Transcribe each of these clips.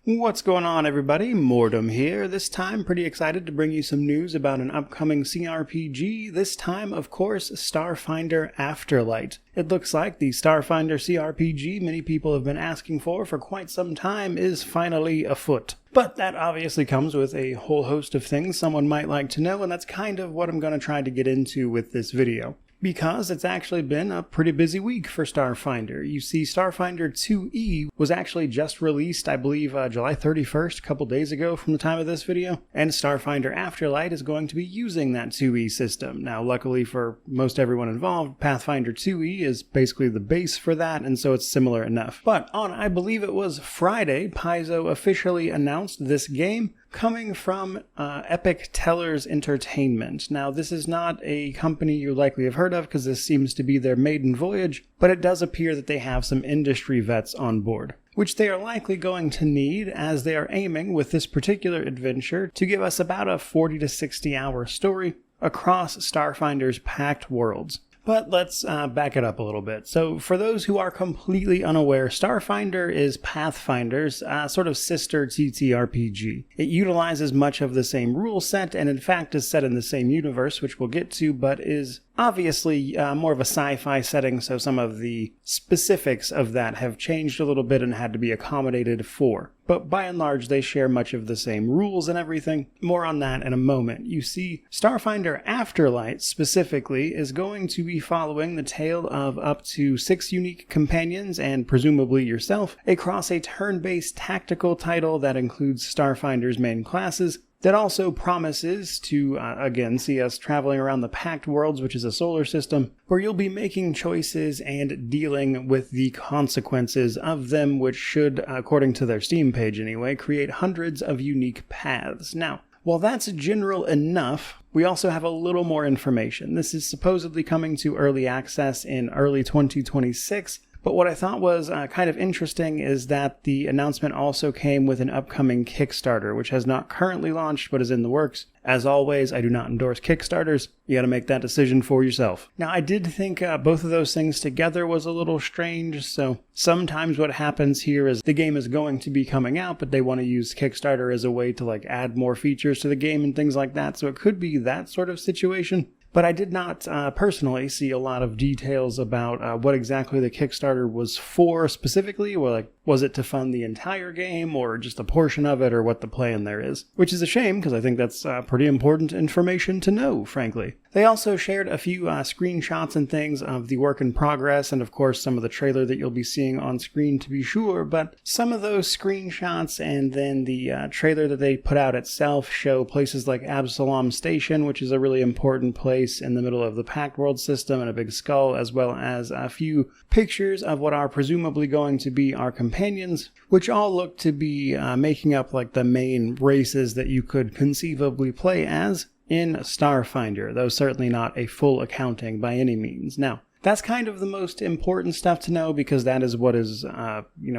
What's going on, everybody? Mortem here. This time pretty excited to bring you some news about an upcoming CRPG, this time of course Starfinder Afterlight. It looks like the Starfinder CRPG many people have been asking for quite some time is finally afoot. But that obviously comes with a whole host of things someone might like to know, and that's kind of what I'm going to try to get into with this video. Because it's actually been a pretty busy week for Starfinder. You see, Starfinder 2E was actually just released, I believe, July 31st, a couple days ago from the time of this video, and Starfinder Afterlight is going to be using that 2E system. Now, luckily for most everyone involved, Pathfinder 2E is basically the base for that, and so it's similar enough. But on, I believe it was Friday, Paizo officially announced this game, coming from Epic Tellers Entertainment. Now, this is not a company you likely have heard of because this seems to be their maiden voyage, but it does appear that they have some industry vets on board, which they are likely going to need as they are aiming with this particular adventure to give us about a 40 to 60 hour story across Starfinder's packed worlds. But let's back it up a little bit. So for those who are completely unaware, Starfinder is Pathfinder's sort of sister TTRPG. It utilizes much of the same rule set and in fact is set in the same universe, which we'll get to, but is obviously more of a sci-fi setting, so some of the specifics of that have changed a little bit and had to be accommodated for. But by and large, they share much of the same rules and everything. More on that in a moment. You see, Starfinder Afterlight specifically is going to be following the tale of up to 6 unique companions and presumably yourself across a turn-based tactical title that includes Starfinder's main classes, that also promises to, again, see us traveling around the packed worlds, which is a solar system, where you'll be making choices and dealing with the consequences of them, which should, according to their Steam page anyway, create hundreds of unique paths. Now, while that's general enough, we also have a little more information. This is supposedly coming to early access in early 2026, but what I thought was kind of interesting is that the announcement also came with an upcoming Kickstarter, which has not currently launched but is in the works. As always, I do not endorse Kickstarters. You gotta make that decision for yourself. Now, I did think both of those things together was a little strange, so sometimes what happens here is the game is going to be coming out, but they want to use Kickstarter as a way to add more features to the game and things like that, so it could be that sort of situation. But I did not personally see a lot of details about what exactly the Kickstarter was for specifically, or was it to fund the entire game or just a portion of it, or what the plan there is. Which is a shame because I think that's pretty important information to know, frankly. They also shared a few screenshots and things of the work in progress, and of course some of the trailer that you'll be seeing on screen to be sure, but some of those screenshots and then the trailer that they put out itself show places like Absalom Station, which is a really important place in the middle of the packed world system, and a big skull, as well as a few pictures of what are presumably going to be our companions, which all look to be making up the main races that you could conceivably play as in Starfinder, though certainly not a full accounting by any means. Now, that's kind of the most important stuff to know because that is what is,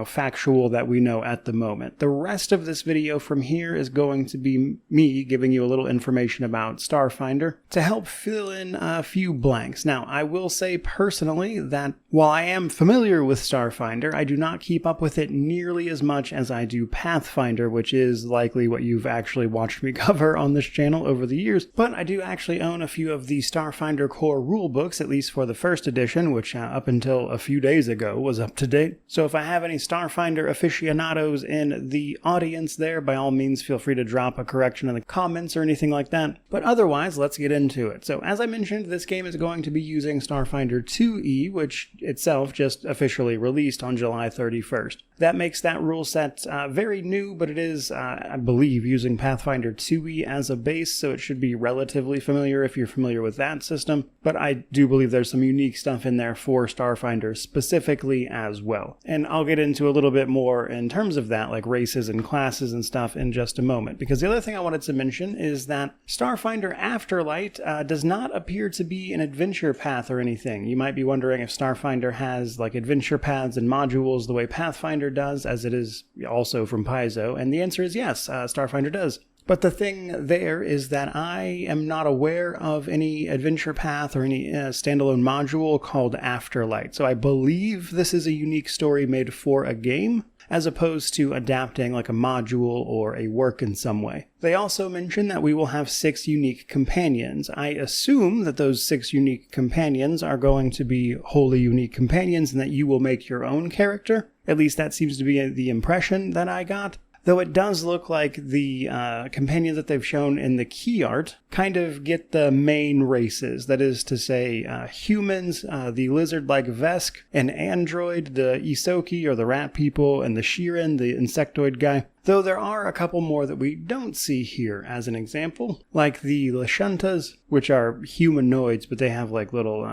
factual that we know at the moment. The rest of this video from here is going to be me giving you a little information about Starfinder to help fill in a few blanks. Now, I will say personally that while I am familiar with Starfinder, I do not keep up with it nearly as much as I do Pathfinder, which is likely what you've actually watched me cover on this channel over the years. But I do actually own a few of the Starfinder core rulebooks, at least for the first edition, which up until a few days ago was up to date. So if I have any Starfinder aficionados in the audience there, by all means feel free to drop a correction in the comments or anything like that. But otherwise, let's get into it. So as I mentioned, this game is going to be using Starfinder 2E, which itself just officially released on July 31st. That makes that rule set very new, but it is, I believe, using Pathfinder 2E as a base, so it should be relatively familiar if you're familiar with that system. But I do believe there's some unique stuff in there for Starfinder specifically as well. And I'll get into a little bit more in terms of that, like races and classes and stuff, in just a moment. Because the other thing I wanted to mention is that Starfinder Afterlight does not appear to be an adventure path or anything. You might be wondering if Starfinder has adventure paths and modules the way Pathfinder does, as it is also from Paizo, and the answer is yes, Starfinder does. But the thing there is that I am not aware of any adventure path or any standalone module called Afterlight. So I believe this is a unique story made for a game. as opposed to adapting like a module or a work in some way. They also mention that we will have 6 unique companions. I assume that those 6 unique companions are going to be wholly unique companions and that you will make your own character. At least that seems to be the impression that I got. Though it does look like the companions that they've shown in the key art kind of get the main races. That is to say, humans, the lizard-like Vesk, an android, the Isoki or the rat people, and the Shirin, the insectoid guy. Though there are a couple more that we don't see here as an example, like the Lashuntas, which are humanoids, but they have like little,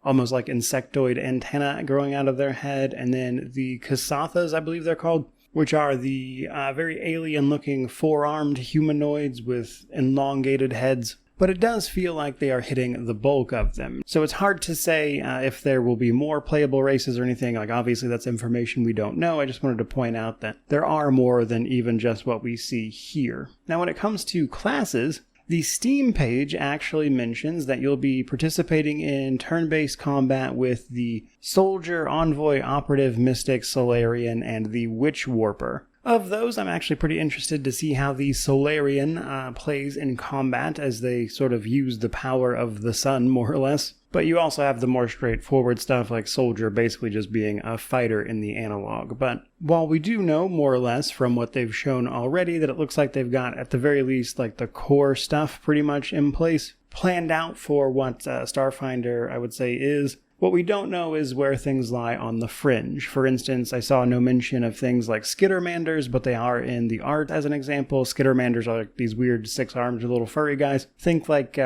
almost like insectoid antennae growing out of their head, and then the Kasathas, I believe they're called, which are the very alien-looking 4-armed humanoids with elongated heads. But it does feel like they are hitting the bulk of them. So it's hard to say if there will be more playable races or anything. Like, obviously, that's information we don't know. I just wanted to point out that there are more than even just what we see here. Now, when it comes to classes, the Steam page actually mentions that you'll be participating in turn-based combat with the Soldier, Envoy, Operative, Mystic, Solarian, and the Witch Warper. Of those, I'm actually pretty interested to see how the Solarian plays in combat, as they sort of use the power of the sun, more or less. But you also have the more straightforward stuff like Soldier basically just being a fighter in the analog. But while we do know more or less from what they've shown already that it looks like they've got at the very least like the core stuff pretty much in place, planned out for what Starfinder I would say is, what we don't know is where things lie on the fringe. For instance, I saw no mention of things like Skittermanders, but they are in the art as an example. Skittermanders are like these weird 6-armed little furry guys. Think like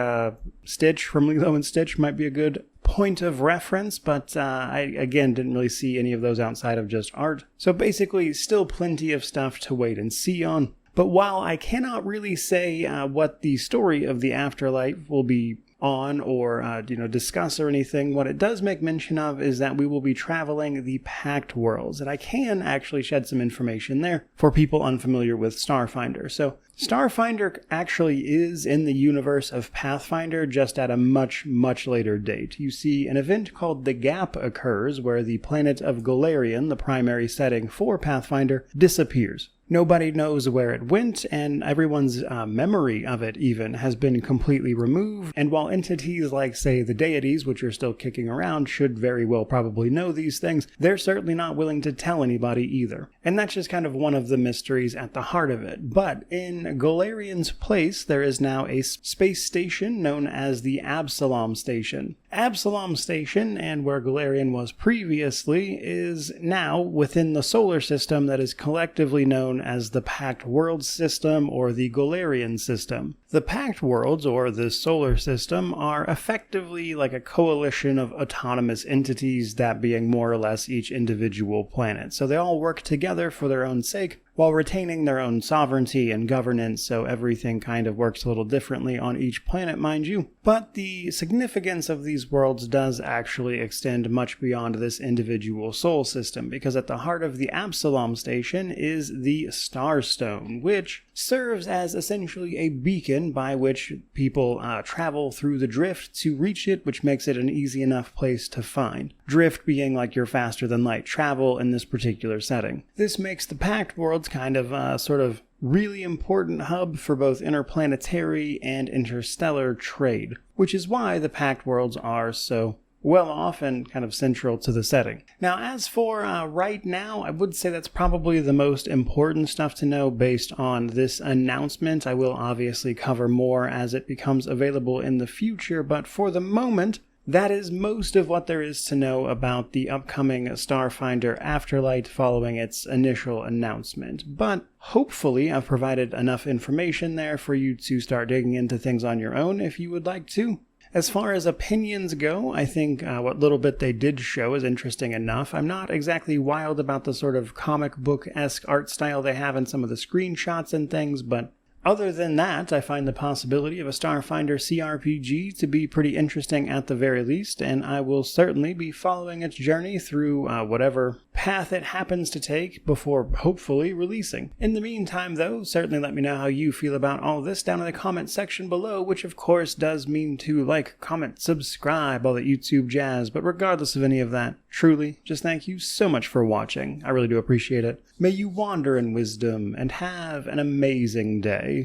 Stitch from Lilo and Stitch might be a good point of reference, but I, again, didn't really see any of those outside of just art. So basically, still plenty of stuff to wait and see on. But while I cannot really say what the story of the Afterlight will be on or discuss or anything, what it does make mention of is that we will be traveling the Pact Worlds, and I can actually shed some information there for people unfamiliar with Starfinder. So Starfinder actually is in the universe of Pathfinder, just at a much, much later date. You see, an event called The Gap occurs where the planet of Golarion, the primary setting for Pathfinder, disappears. Nobody knows where it went, and everyone's memory of it even has been completely removed. And while entities like, say, the deities, which are still kicking around, should very well probably know these things, they're certainly not willing to tell anybody either. And that's just kind of one of the mysteries at the heart of it. But in Golarion's place, there is now a space station known as the Absalom Station. Absalom Station, and where Golarion was previously, is now within the solar system that is collectively known as the Pact Worlds System or the Golarion System. The Pact Worlds, or the solar system, are effectively like a coalition of autonomous entities, that being more or less each individual planet. So they all work together for their own sake, while retaining their own sovereignty and governance, so everything kind of works a little differently on each planet, mind you. But the significance of these worlds does actually extend much beyond this individual sol system, because at the heart of the Absalom Station is the Starstone, which serves as essentially a beacon by which people travel through the drift to reach it, which makes it an easy enough place to find. Drift being like your faster-than-light travel in this particular setting. This makes the Pact Worlds kind of sort of really important hub for both interplanetary and interstellar trade, which is why the Pact Worlds are so well off and kind of central to the setting. Now, as for right now, I would say that's probably the most important stuff to know based on this announcement. I will obviously cover more as it becomes available in the future, but for the moment, that is most of what there is to know about the upcoming Starfinder Afterlight following its initial announcement. But hopefully I've provided enough information there for you to start digging into things on your own if you would like to. As far as opinions go, I think what little bit they did show is interesting enough. I'm not exactly wild about the sort of comic book-esque art style they have in some of the screenshots and things, but Other than that, I find the possibility of a Starfinder CRPG to be pretty interesting at the very least, and I will certainly be following its journey through whatever path it happens to take before hopefully releasing. In the meantime, though, certainly let me know how you feel about all this down in the comment section below, which of course does mean to like, comment, subscribe, all that YouTube jazz, but regardless of any of that, truly, just thank you so much for watching. I really do appreciate it. May you wander in wisdom and have an amazing day.